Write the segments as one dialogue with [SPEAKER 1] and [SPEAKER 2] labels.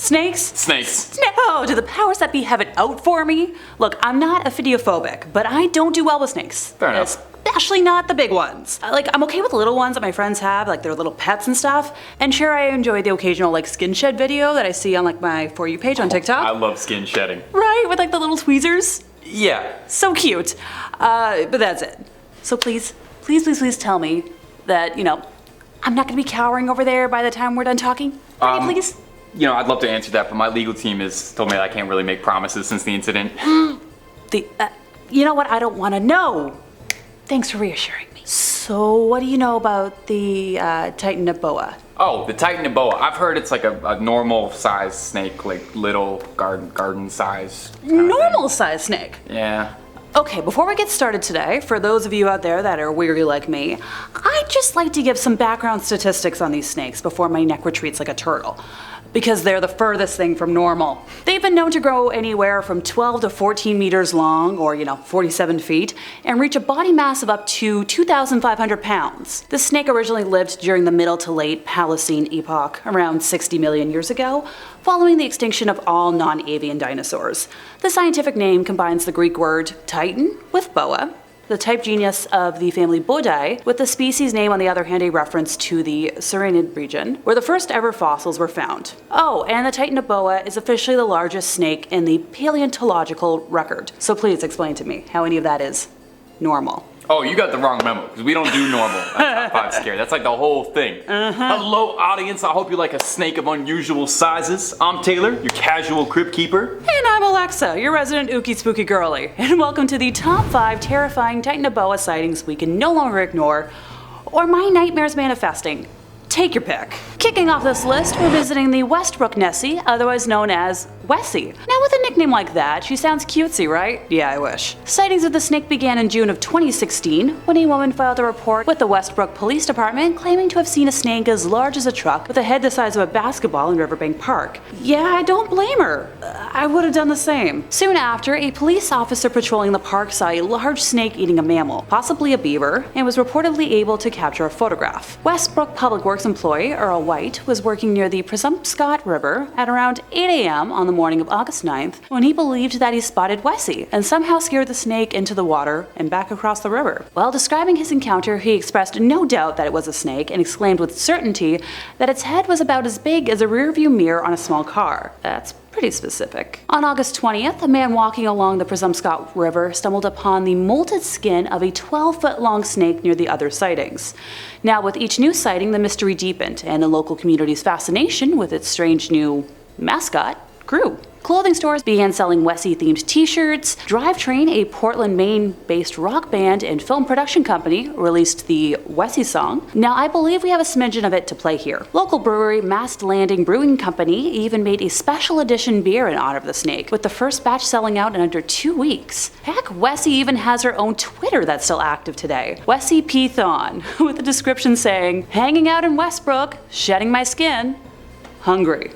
[SPEAKER 1] Snakes?
[SPEAKER 2] Snakes.
[SPEAKER 1] No, do the powers that be have it out for me? Look, I'm not ophidiophobic, but I don't do well with snakes.
[SPEAKER 2] Fair enough.
[SPEAKER 1] Especially not the big ones. I'm okay with the little ones that my friends have, like their little pets and stuff. And sure, I enjoy the occasional skin shed video that I see on my For You page on TikTok.
[SPEAKER 2] I love skin shedding.
[SPEAKER 1] Right, with the little tweezers.
[SPEAKER 2] Yeah.
[SPEAKER 1] So cute. But that's it. So please tell me that, I'm not gonna be cowering over there by the time we're done talking. Pretty please?
[SPEAKER 2] I'd love to answer that, but my legal team has told me that I can't really make promises since the incident.
[SPEAKER 1] You know what? I don't want to know. Thanks for reassuring me. So, what do you know about the Titanoboa?
[SPEAKER 2] Oh, the Titanoboa. I've heard it's like a normal size snake, like little garden size.
[SPEAKER 1] Normal size snake?
[SPEAKER 2] Yeah.
[SPEAKER 1] Okay, before we get started today, for those of you out there that are weary like me, I'd just like to give some background statistics on these snakes before my neck retreats like a turtle. Because they're the furthest thing from normal. They've been known to grow anywhere from 12 to 14 meters long, or 47 feet, and reach a body mass of up to 2,500 pounds. This snake originally lived during the Middle to Late Pliocene epoch, around 60 million years ago, following the extinction of all non-avian dinosaurs. The scientific name combines the Greek word titan with boa, the type genus of the family Bodidae, with the species name on the other hand a reference to the Cyrenid region, where the first ever fossils were found. Oh, and the Titanoboa is officially the largest snake in the paleontological record. So please explain to me how any of that is normal.
[SPEAKER 2] Oh, you got the wrong memo, because we don't do normal at Top 5 Scare. That's like the whole thing. Hello, audience. I hope you like a snake of unusual sizes. I'm Taylor, your casual crypt keeper.
[SPEAKER 1] And I'm Alexa, your resident ookie spooky girly. And welcome to the Top 5 Terrifying Titanoboa Sightings we can no longer ignore, or my nightmares manifesting. Take your pick. Kicking off this list, we're visiting the Westbrook Nessie, otherwise known as Wessie. Now with a nickname like that, she sounds cutesy, right? Yeah, I wish. Sightings of the snake began in June of 2016, when a woman filed a report with the Westbrook Police Department claiming to have seen a snake as large as a truck with a head the size of a basketball in Riverbank Park. Yeah, I don't blame her. I would have done the same. Soon after, a police officer patrolling the park saw a large snake eating a mammal, possibly a beaver, and was reportedly able to capture a photograph. Westbrook Public Works employee Earl White was working near the Presumpscot River at around 8 a.m. on the morning of August 9th when he believed that he spotted Wessie and somehow scared the snake into the water and back across the river. While describing his encounter, he expressed no doubt that it was a snake and exclaimed with certainty that its head was about as big as a rearview mirror on a small car. That's pretty specific. On August 20th, a man walking along the Presumpscot River stumbled upon the molted skin of a 12-foot-long snake near the other sightings. Now, with each new sighting, the mystery deepened, and the local community's fascination with its strange new mascot grew. Clothing stores began selling Wessie-themed t-shirts. Drivetrain, a Portland, Maine-based rock band and film production company, released the Wessie song. Now, I believe we have a smidgen of it to play here. Local brewery Mast Landing Brewing Company even made a special edition beer in honor of the snake, with the first batch selling out in under 2 weeks. Heck, Wessie even has her own Twitter that's still active today. Wessie P. Thon, with a description saying, "Hanging out in Westbrook, shedding my skin, hungry.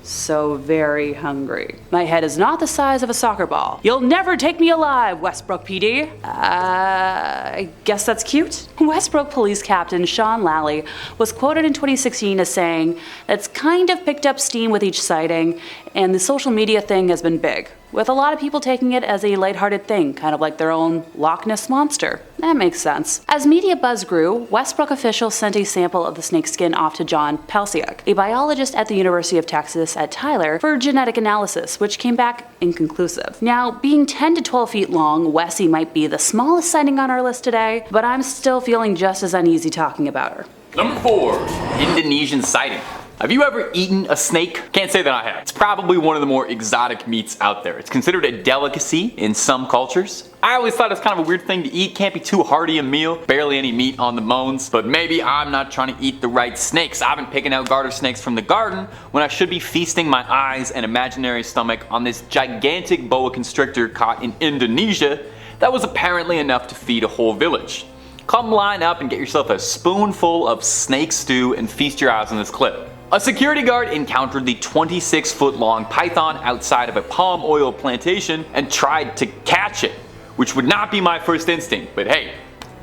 [SPEAKER 1] So very hungry. My head is not the size of a soccer ball. You'll never take me alive, Westbrook PD." I guess that's cute. Westbrook Police Captain Sean Lally was quoted in 2016 as saying, "It's kind of picked up steam with each sighting, and the social media thing has been big, with a lot of people taking it as a lighthearted thing, kind of like their own Loch Ness Monster." That makes sense. As media buzz grew, Westbrook officials sent a sample of the snake's skin off to John Pelsiak, a biologist at the University of Texas at Tyler, for genetic analysis, which came back inconclusive. Now, being 10 to 12 feet long, Wessie might be the smallest sighting on our list today, but I'm still feeling just as uneasy talking about her.
[SPEAKER 2] Number 4, Indonesian sighting. Have you ever eaten a snake? Can't say that I have. It's probably one of the more exotic meats out there. It's considered a delicacy in some cultures. I always thought it was kind of a weird thing to eat. Can't be too hearty a meal. Barely any meat on the bones. But maybe I'm not trying to eat the right snakes. I've been picking out garter snakes from the garden when I should be feasting my eyes and imaginary stomach on this gigantic boa constrictor caught in Indonesia that was apparently enough to feed a whole village. Come line up and get yourself a spoonful of snake stew and feast your eyes on this clip. A security guard encountered the 26-foot-long python outside of a palm oil plantation and tried to catch it, which would not be my first instinct, but hey,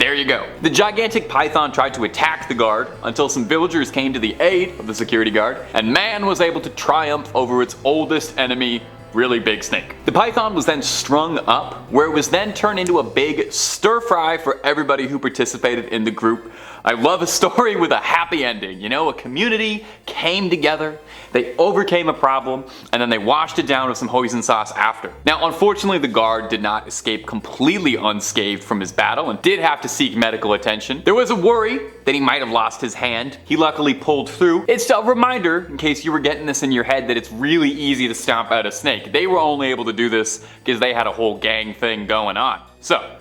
[SPEAKER 2] there you go. The gigantic python tried to attack the guard until some villagers came to the aid of the security guard, and man was able to triumph over its oldest enemy, really big snake. The python was then strung up, where it was then turned into a big stir fry for everybody who participated in the group. I love a story with a happy ending. You know, a community came together, they overcame a problem, and then they washed it down with some hoisin sauce after. Now, unfortunately, the guard did not escape completely unscathed from his battle and did have to seek medical attention. There was a worry that he might have lost his hand. He luckily pulled through. It's a reminder, in case you were getting this in your head, that it's really easy to stomp out a snake. They were only able to do this because they had a whole gang thing going on. So,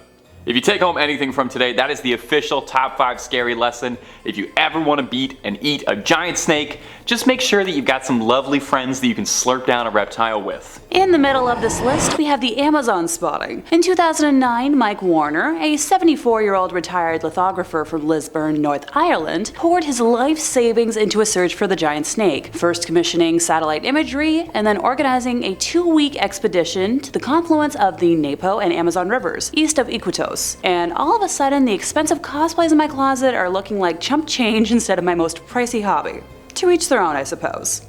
[SPEAKER 2] if you take home anything from today, that is the official top 5 scary lesson. If you ever want to beat and eat a giant snake, just make sure that you've got some lovely friends that you can slurp down a reptile with.
[SPEAKER 1] In the middle of this list, we have the Amazon spotting. In 2009, Mike Warner, a 74-year-old retired lithographer from Lisburn, North Ireland, poured his life savings into a search for the giant snake, first commissioning satellite imagery and then organizing a 2-week expedition to the confluence of the Napo and Amazon rivers, east of Iquitos. And all of a sudden, the expensive cosplays in my closet are looking like chump change instead of my most pricey hobby. To each their own, I suppose.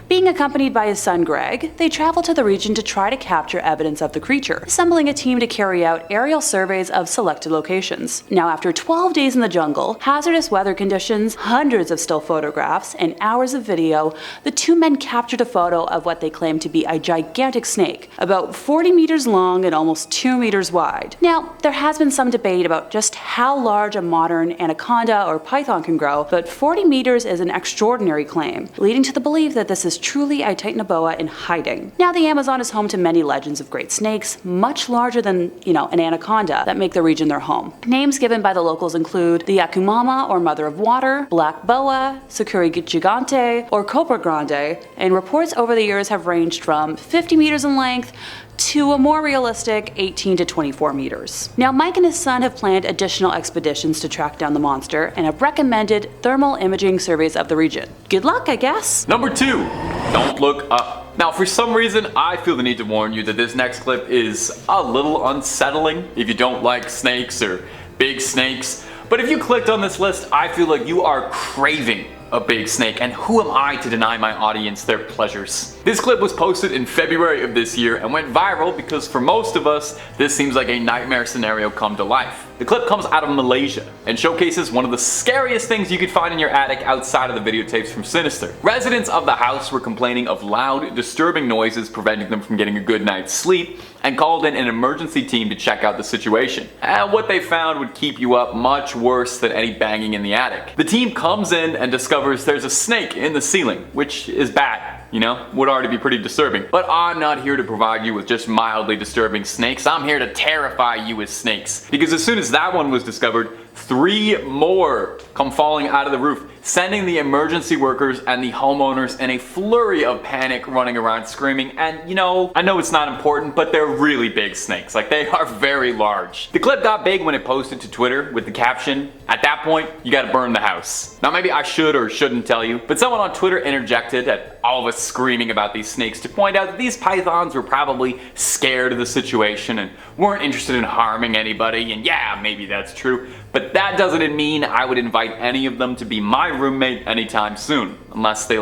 [SPEAKER 1] Being accompanied by his son Greg, they traveled to the region to try to capture evidence of the creature, assembling a team to carry out aerial surveys of selected locations. Now, after 12 days in the jungle, hazardous weather conditions, hundreds of still photographs, and hours of video, the 2 men captured a photo of what they claimed to be a gigantic snake, about 40 meters long and almost 2 meters wide. Now, there has been some debate about just how large a modern anaconda or python can grow, but 40 meters is an extraordinary claim, leading to the belief that this is truly a Titanoboa in hiding. Now, the Amazon is home to many legends of great snakes, much larger than, an anaconda, that make the region their home. Names given by the locals include the Yakumama, or Mother of Water, Black Boa, Sucuri Gigante, or Cobra Grande, and reports over the years have ranged from 50 meters in length to a more realistic 18 to 24 meters. Now, Mike and his son have planned additional expeditions to track down the monster and have recommended thermal imaging surveys of the region. Good luck, I guess.
[SPEAKER 2] Number 2, don't look up. Now, for some reason, I feel the need to warn you that this next clip is a little unsettling if you don't like snakes or big snakes. But if you clicked on this list, I feel like you are craving a big snake, and who am I to deny my audience their pleasures? This clip was posted in February of this year and went viral because for most of us, this seems like a nightmare scenario come to life. The clip comes out of Malaysia and showcases one of the scariest things you could find in your attic outside of the videotapes from Sinister. Residents of the house were complaining of loud, disturbing noises preventing them from getting a good night's sleep and called in an emergency team to check out the situation. And what they found would keep you up much worse than any banging in the attic. The team comes in and discovers there's a snake in the ceiling, which is bad. Would already be pretty disturbing. But I'm not here to provide you with just mildly disturbing snakes. I'm here to terrify you with snakes. Because as soon as that one was discovered, 3 more come falling out of the roof, sending the emergency workers and the homeowners in a flurry of panic running around screaming. And I know it's not important, but they're really big snakes. Like, they are very large. The clip got big when it posted to Twitter with the caption, "At that point, you gotta burn the house." Now, maybe I should or shouldn't tell you, but someone on Twitter interjected at all of us screaming about these snakes to point out that these pythons were probably scared of the situation and weren't interested in harming anybody. And yeah, maybe that's true, but that doesn't mean I would invite any of them to be my roommate anytime soon, unless they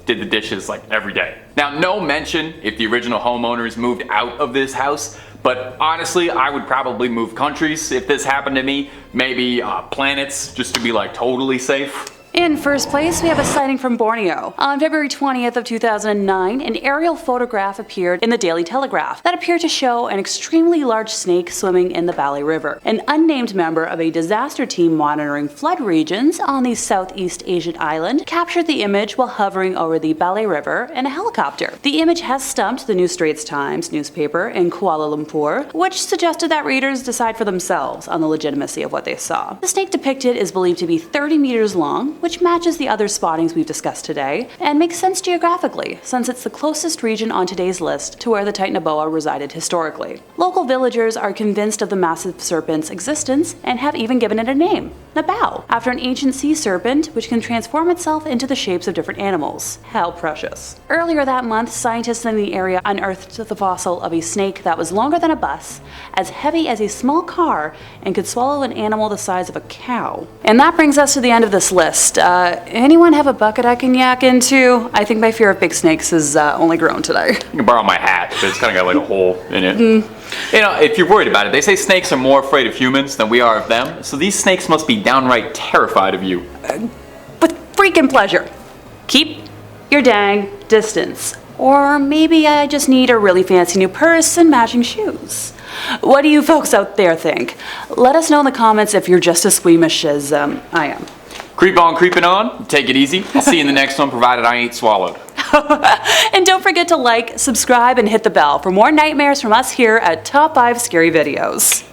[SPEAKER 2] did the dishes every day. Now, no mention if the original homeowners moved out of this house, but honestly, I would probably move countries if this happened to me. Maybe planets, just to be totally safe.
[SPEAKER 1] In first place, we have a sighting from Borneo. On February 20th of 2009, an aerial photograph appeared in the Daily Telegraph that appeared to show an extremely large snake swimming in the Bali River. An unnamed member of a disaster team monitoring flood regions on the Southeast Asian island captured the image while hovering over the Bali River in a helicopter. The image has stumped the New Straits Times newspaper in Kuala Lumpur, which suggested that readers decide for themselves on the legitimacy of what they saw. The snake depicted is believed to be 30 meters long, which matches the other spottings we've discussed today, and makes sense geographically, since it's the closest region on today's list to where the Titanoboa resided historically. Local villagers are convinced of the massive serpent's existence and have even given it a name, Nabao, after an ancient sea serpent which can transform itself into the shapes of different animals. How precious. Earlier that month, scientists in the area unearthed the fossil of a snake that was longer than a bus, as heavy as a small car, and could swallow an animal the size of a cow. And that brings us to the end of this list. Anyone have a bucket I can yak into? I think my fear of big snakes has only grown today.
[SPEAKER 2] You can borrow my hat, but it's kind of got like a hole in it. You know, if you're worried about it, they say snakes are more afraid of humans than we are of them, so these snakes must be downright terrified of you.
[SPEAKER 1] With freaking pleasure. Keep your dang distance. Or maybe I just need a really fancy new purse and matching shoes. What do you folks out there think? Let us know in the comments if you're just as squeamish as I am.
[SPEAKER 2] Creep on, creeping on. Take it easy. I'll see you in the next one, provided I ain't swallowed.
[SPEAKER 1] And don't forget to like, subscribe, and hit the bell for more nightmares from us here at Top 5 Scary Videos.